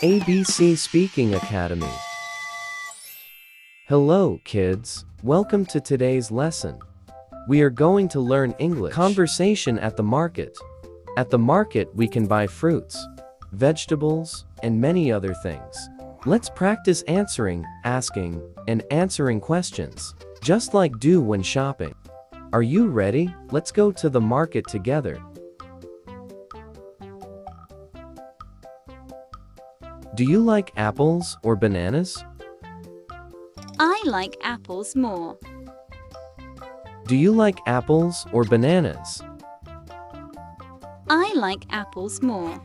ABC Speaking Academy. Hello, kids. Welcome to today's lesson. We are going to learn English. Conversation at the market. At the market, we can buy fruits, vegetables, and many other things. Let's practice answering, asking, and answering questions, just like do when shopping. Are you ready? Let's go to the market together. Do you like apples or bananas? I like apples more. Do you like apples or bananas? I like apples more.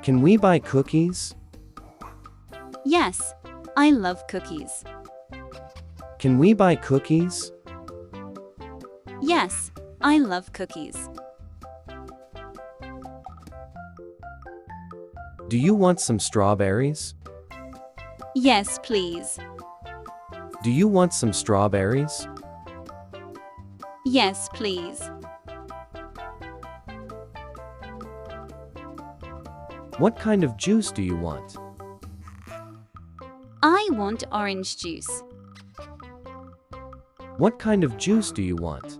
Can we buy cookies? Yes, I love cookies. Can we buy cookies? Yes, I love cookies. Do you want some strawberries? Yes, please. Do you want some strawberries? Yes, please. What kind of juice do you want? I want orange juice. What kind of juice do you want?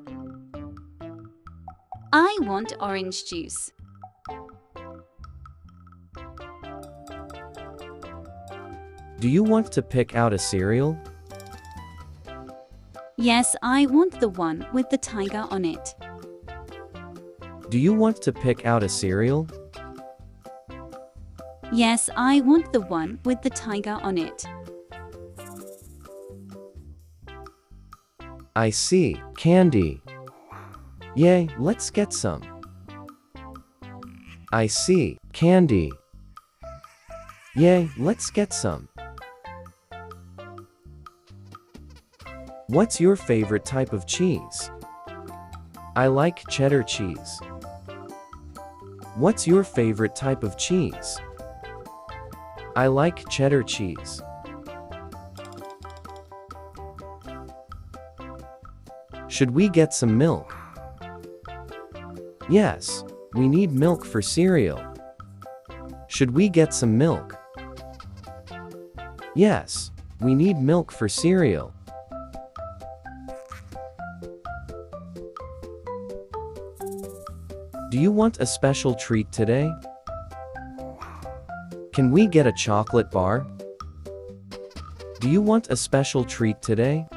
I want orange juice. Do you want to pick out a cereal? Yes, I want the one with the tiger on it. Do you want to pick out a cereal? Yes, I want the one with the tiger on it. I see. Candy. Yay, let's get some. I see. Candy. Yay, let's get some. What's your favorite type of cheese? I like cheddar cheese. What's your favorite type of cheese? I like cheddar cheese. Should we get some milk? Yes, we need milk for cereal. Should we get some milk? Yes, we need milk for cereal. Do you want a special treat today? Can we get a chocolate bar? Do you want a special treat today?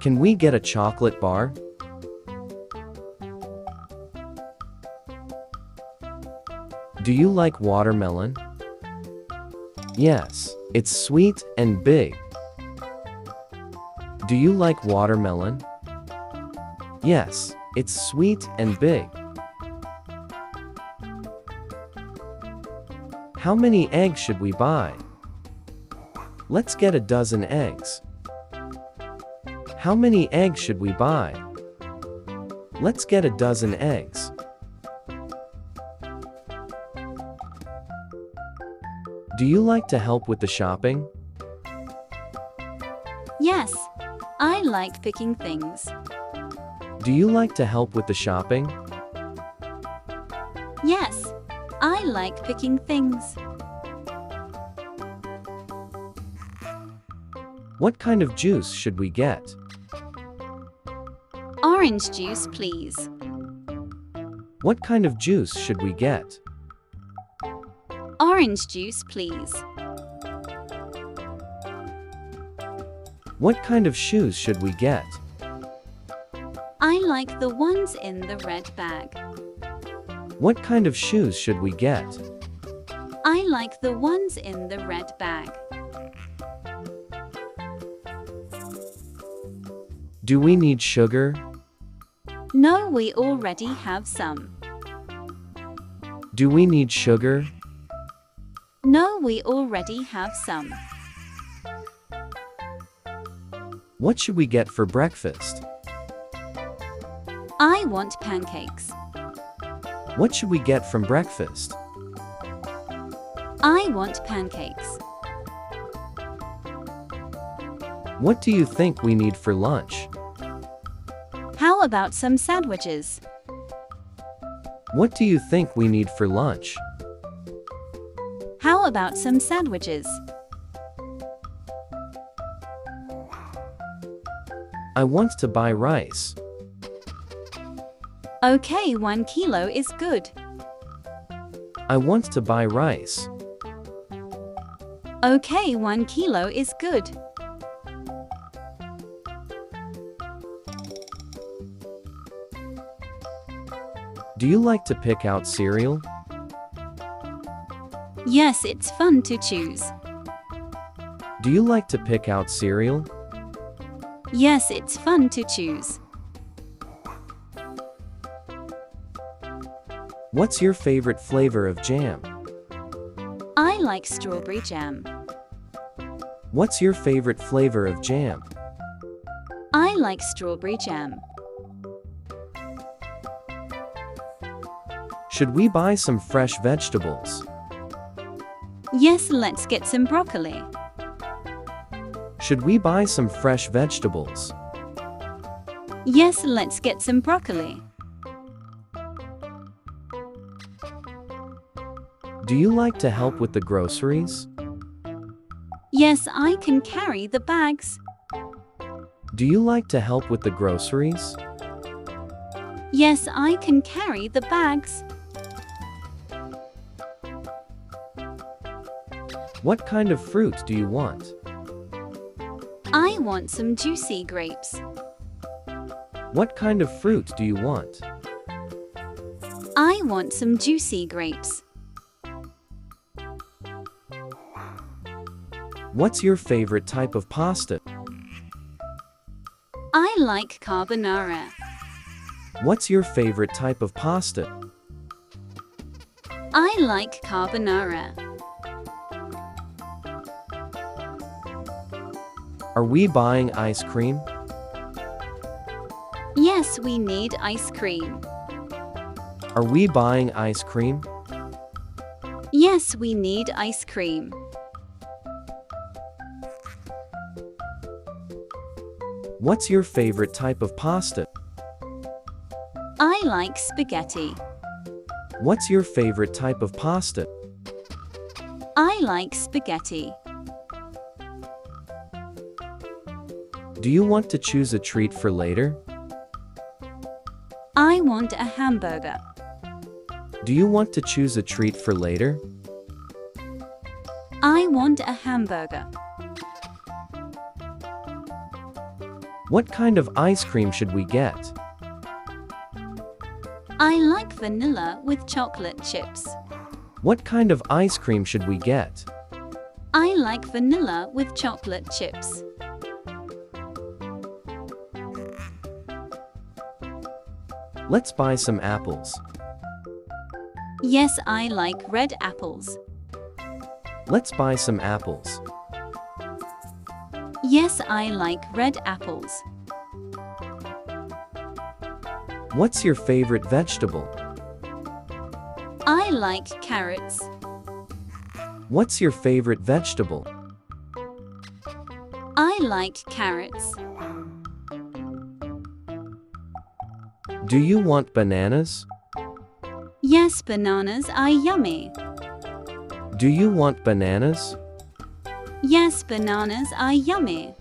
Can we get a chocolate bar? Do you like watermelon? Yes, it's sweet and big. Do you like watermelon? Yes, it's sweet and big. How many eggs should we buy? Let's get a dozen eggs. How many eggs should we buy? Let's get a dozen eggs. Do you like to help with the shopping? Yes, I like picking things. Do you like to help with the shopping? Yes, I like picking things. What kind of juice should we get? Orange juice, please. What kind of juice should we get? Orange juice, please. What kind of shoes should we get? I like the ones in the red bag. What kind of shoes should we get? I like the ones in the red bag. Do we need sugar? No, we already have some. Do we need sugar? No, we already have some. What should we get for breakfast? I want pancakes. What should we get from breakfast? I want pancakes. What do you think we need for lunch? How about some sandwiches? What do you think we need for lunch? How about some sandwiches? I want to buy rice. Okay, 1 kilo is good. I want to buy rice. Okay, 1 kilo is good. Do you like to pick out cereal? Yes, it's fun to choose. Do you like to pick out cereal? Yes, it's fun to choose. What's your favorite flavor of jam? I like strawberry jam. What's your favorite flavor of jam? I like strawberry jam. Should we buy some fresh vegetables? Yes, let's get some broccoli. Should we buy some fresh vegetables? Yes, let's get some broccoli. Do you like to help with the groceries? Yes, I can carry the bags. Do you like to help with the groceries? Yes, I can carry the bags. What kind of fruit do you want? I want some juicy grapes. What kind of fruit do you want? I want some juicy grapes. What's your favorite type of pasta? I like carbonara. What's your favorite type of pasta? I like carbonara. Are we buying ice cream? Yes, we need ice cream. Are we buying ice cream? Yes, we need ice cream. What's your favorite type of pasta? I like spaghetti. What's your favorite type of pasta? I like spaghetti. Do you want to choose a treat for later? I want a hamburger. Do you want to choose a treat for later? I want a hamburger. What kind of ice cream should we get? I like vanilla with chocolate chips. What kind of ice cream should we get? I like vanilla with chocolate chips. Let's buy some apples. Yes, I like red apples. Let's buy some apples. Yes, I like red apples. What's your favorite vegetable? I like carrots. What's your favorite vegetable? I like carrots. Do you want bananas? Yes, bananas are yummy. Do you want bananas? Yes, bananas are yummy.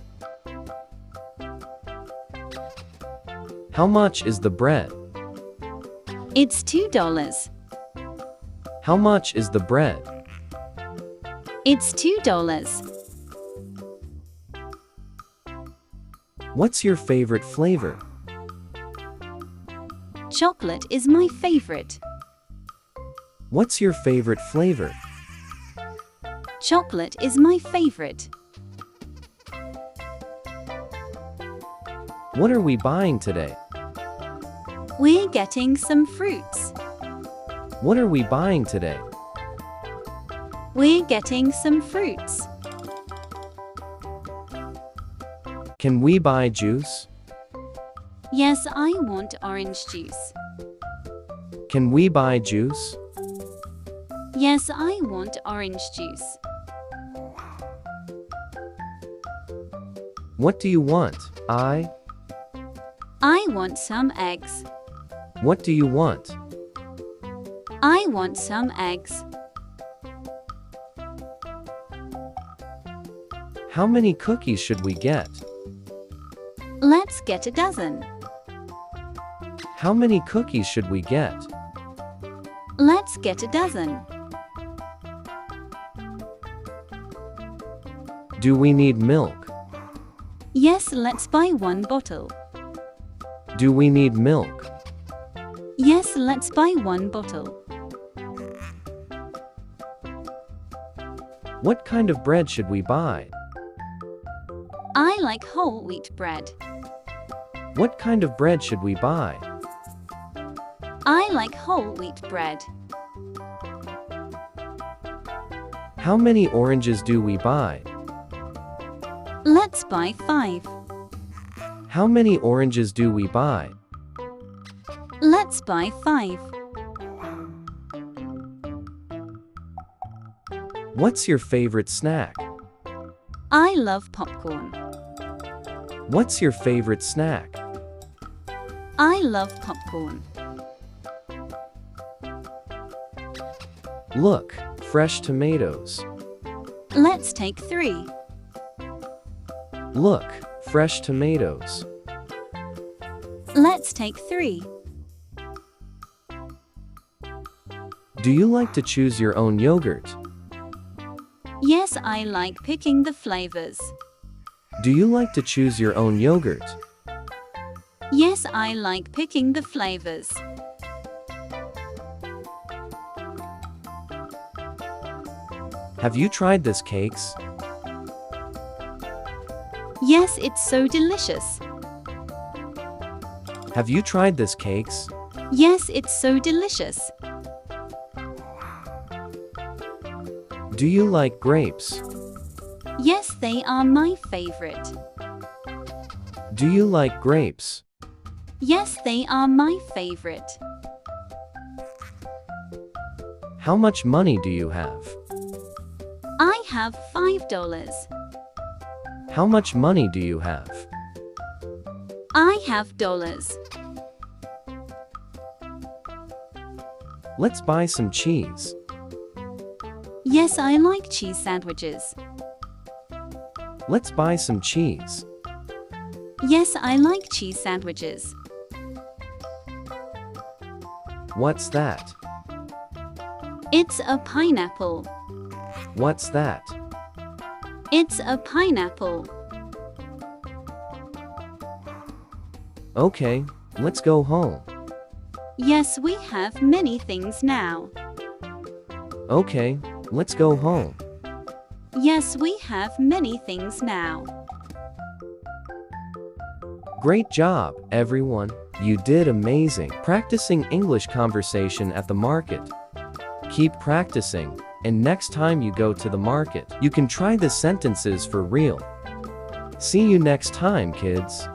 How much is the bread? It's $2. How much is the bread? It's $2. What's your favorite flavor? Chocolate is my favorite. What's your favorite flavor? Chocolate is my favorite. What are we buying today? We're getting some fruits. What are we buying today? We're getting some fruits. Can we buy juice? Yes, I want orange juice. Can we buy juice? Yes, I want orange juice. What do you want? I want some eggs. What do you want? I want some eggs. How many cookies should we get? Let's get a dozen. How many cookies should we get? Let's get a dozen. Do we need milk? Yes, let's buy one bottle. Do we need milk? Yes, let's buy one bottle. What kind of bread should we buy? I like whole wheat bread. What kind of bread should we buy? I like whole wheat bread. How many oranges do we buy? Let's buy 5. How many oranges do we buy? Let's buy 5. What's your favorite snack? I love popcorn. What's your favorite snack? I love popcorn. Look, fresh tomatoes. Let's take 3. Look, fresh tomatoes. Let's take 3. Do you like to choose your own yogurt? Yes, I like picking the flavors. Do you like to choose your own yogurt? Yes, I like picking the flavors. Have you tried this cakes? Yes, it's so delicious. Have you tried this cakes? Yes, it's so delicious. Do you like grapes? Yes, they are my favorite. Do you like grapes? Yes, they are my favorite. How much money do you have? I have $5. How much money do you have? I have dollars. Let's buy some cheese. Yes, I like cheese sandwiches. Let's buy some cheese. Yes, I like cheese sandwiches. What's that? It's a pineapple. What's that? It's a pineapple. Okay, let's go home. Yes, we have many things now. Okay, let's go home. Yes, we have many things now. Great job, everyone. You did amazing. Practicing English conversation at the market. Keep practicing, and next time you go to the market, you can try the sentences for real. See you next time, kids.